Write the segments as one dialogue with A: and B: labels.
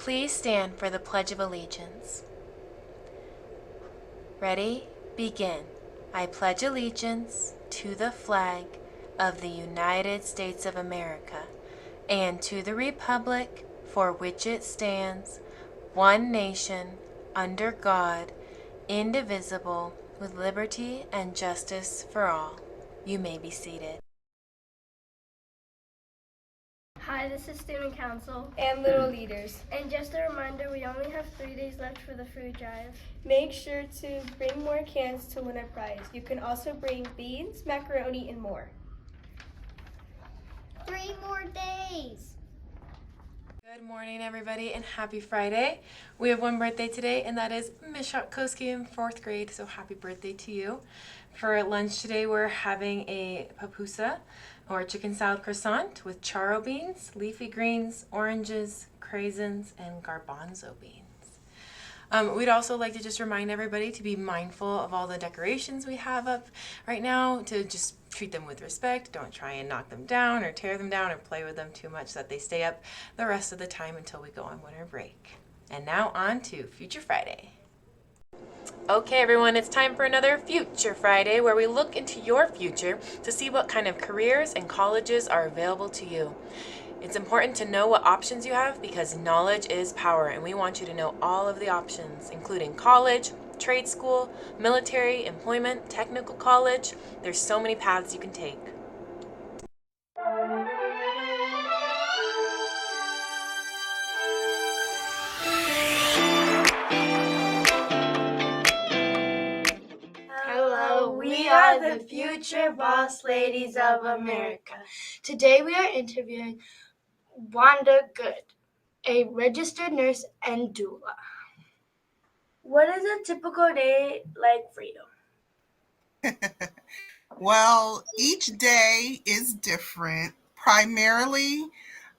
A: Please stand for the Pledge of Allegiance. Ready? Begin. I pledge allegiance to the flag of the United States of America and to the republic for which it stands, one nation, under God, indivisible, with liberty and justice for all. You may be seated.
B: Hi, this is Student Council
C: and Little Leaders.
B: And just a reminder, we only have 3 days left for the food drive.
C: Make sure to bring more cans to win a prize. You can also bring beans, macaroni, and more.
D: 3 more days.
A: Good morning, everybody, and happy Friday. We have one birthday today, and that is Miss Shotkoski in 4th grade, so happy birthday to you. For lunch today, we're having a papusa, or chicken salad croissant, with charro beans, leafy greens, oranges, craisins, and garbanzo beans. We'd also like to just remind everybody to be mindful of all the decorations we have up right now, to just treat them with respect. Don't try and knock them down or tear them down or play with them too much so that they stay up the rest of the time until we go on winter break. And now on to Future Friday. Okay, everyone, it's time for another Future Friday, where we look into your future to see what kind of careers and colleges are available to you. It's important to know what options you have because knowledge is power, and we want you to know all of the options, including college, trade school, military, employment, technical college. There's so many paths you can take.
B: Hello, we are the Future Boss Ladies of America. Today we are interviewing Wanda Good, a registered nurse and doula. What is a typical day like for you?
E: Well, each day is different. Primarily,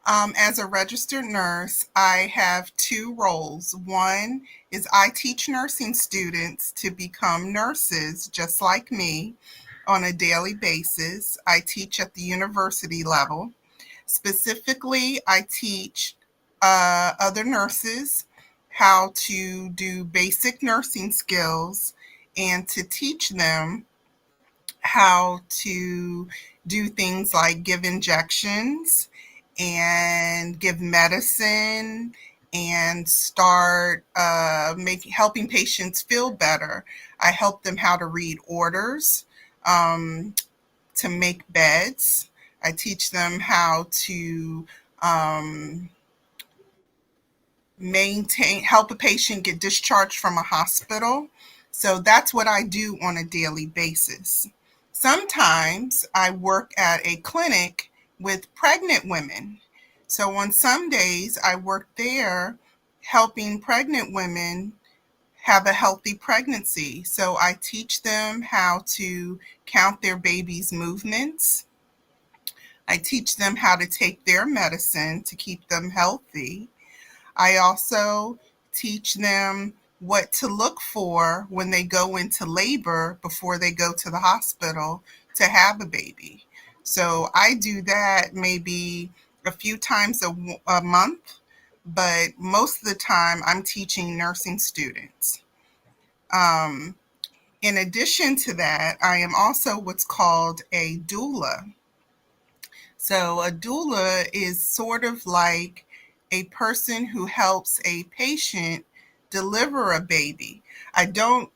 E: as a registered nurse, I have 2 roles. One is I teach nursing students to become nurses just like me on a daily basis. I teach at the university level. Specifically, I teach other nurses how to do basic nursing skills and to teach them how to do things like give injections and give medicine and start helping patients feel better. I help them how to read orders, to make beds. I teach them how to help a patient get discharged from a hospital. So that's what I do on a daily basis. Sometimes I work at a clinic with pregnant women. So on some days I work there helping pregnant women have a healthy pregnancy. So I teach them how to count their baby's movements. I teach them how to take their medicine to keep them healthy. I also teach them what to look for when they go into labor before they go to the hospital to have a baby. So I do that maybe a few times a month, but most of the time I'm teaching nursing students. In addition to that, I am also what's called a doula. So a doula is sort of like a person who helps a patient deliver a baby. I don't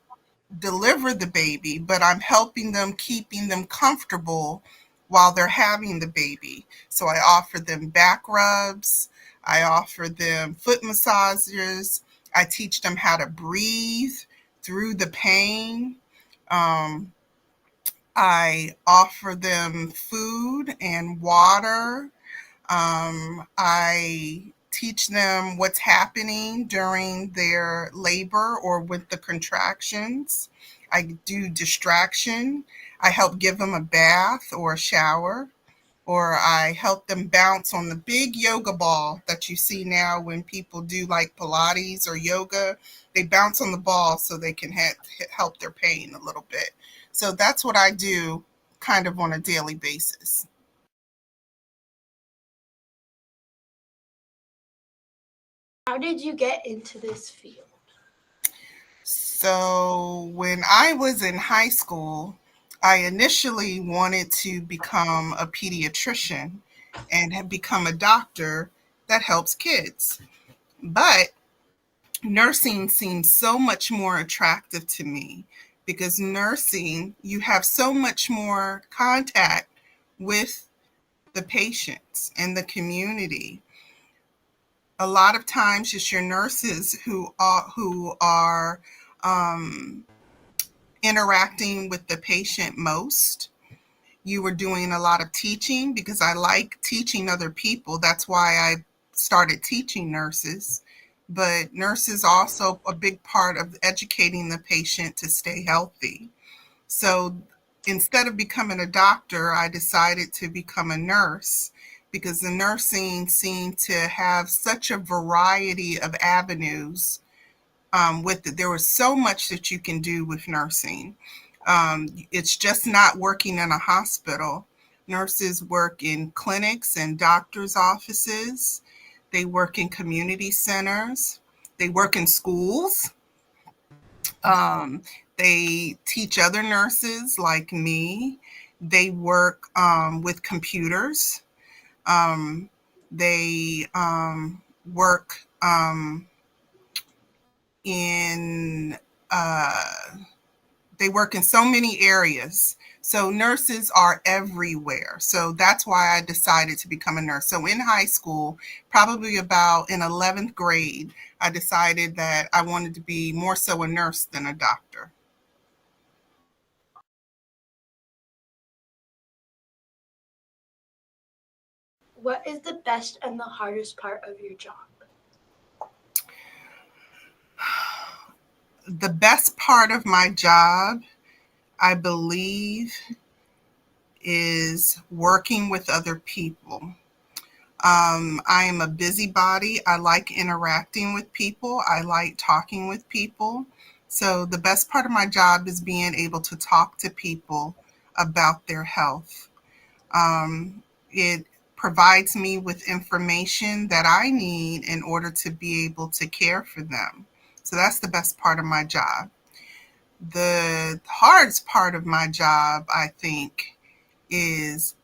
E: deliver the baby, but I'm helping them, keeping them comfortable while they're having the baby. So I offer them back rubs, I offer them foot massages, I teach them how to breathe through the pain. I offer them food and water. I teach them what's happening during their labor or with the contractions. I do distraction. I help give them a bath or a shower, or I help them bounce on the big yoga ball that you see now when people do like Pilates or yoga. They bounce on the ball so they can help their pain a little bit. So that's what I do kind of on a daily basis.
B: How did you get into this field?
E: So when I was in high school, I initially wanted to become a pediatrician and have become a doctor that helps kids. But nursing seems so much more attractive to me because nursing, you have so much more contact with the patients and the community. A lot of times it's your nurses who are interacting with the patient most. You were doing a lot of teaching because I like teaching other people. That's why I started teaching nurses. But nurses also a big part of educating the patient to stay healthy. So instead of becoming a doctor, I decided to become a nurse because the nursing seemed to have such a variety of avenues with it. There was so much that you can do with nursing. It's just not working in a hospital. Nurses work in clinics and doctors' offices. They work in community centers. They work in schools. They teach other nurses like me. They work with computers. They work in they work in so many areas. So nurses are everywhere. So that's why I decided to become a nurse. So in high school, probably about in 11th grade, I decided that I wanted to be more so a nurse than a doctor.
B: What is the best and the hardest part of your job?
E: The best part of my job, I believe, is working with other people. I am a busybody. I like interacting with people. I like talking with people. So the best part of my job is being able to talk to people about their health. It provides me with information that I need in order to be able to care for them. So that's the best part of my job. The hardest part of my job, I think, is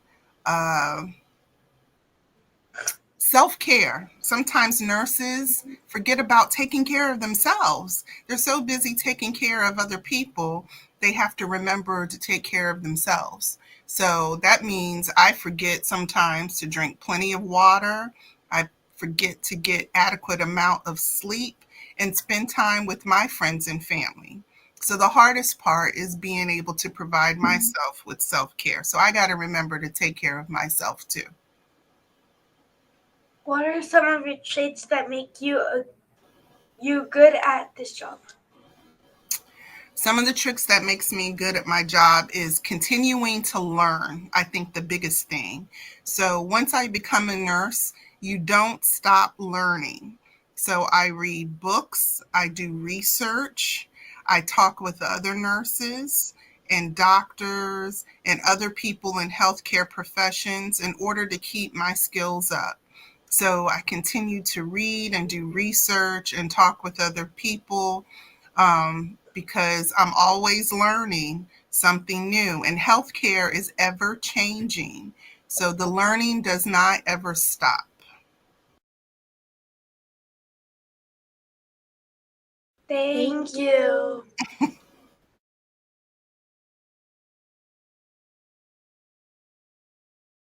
E: self-care. Sometimes nurses forget about taking care of themselves. They're so busy taking care of other people, they have to remember to take care of themselves. So that means I forget sometimes to drink plenty of water. I forget to get adequate amount of sleep and spend time with my friends and family. So the hardest part is being able to provide myself with self-care. So I got to remember to take care of myself too.
B: What are some of your traits that make you good at this job?
E: Some of the tricks that makes me good at my job is continuing to learn. I think the biggest thing. So once I become a nurse, you don't stop learning. So I read books, I do research, I talk with other nurses and doctors and other people in healthcare professions in order to keep my skills up. So I continue to read and do research and talk with other people because I'm always learning something new. And healthcare is ever changing. So the learning does not ever stop.
B: Thank you.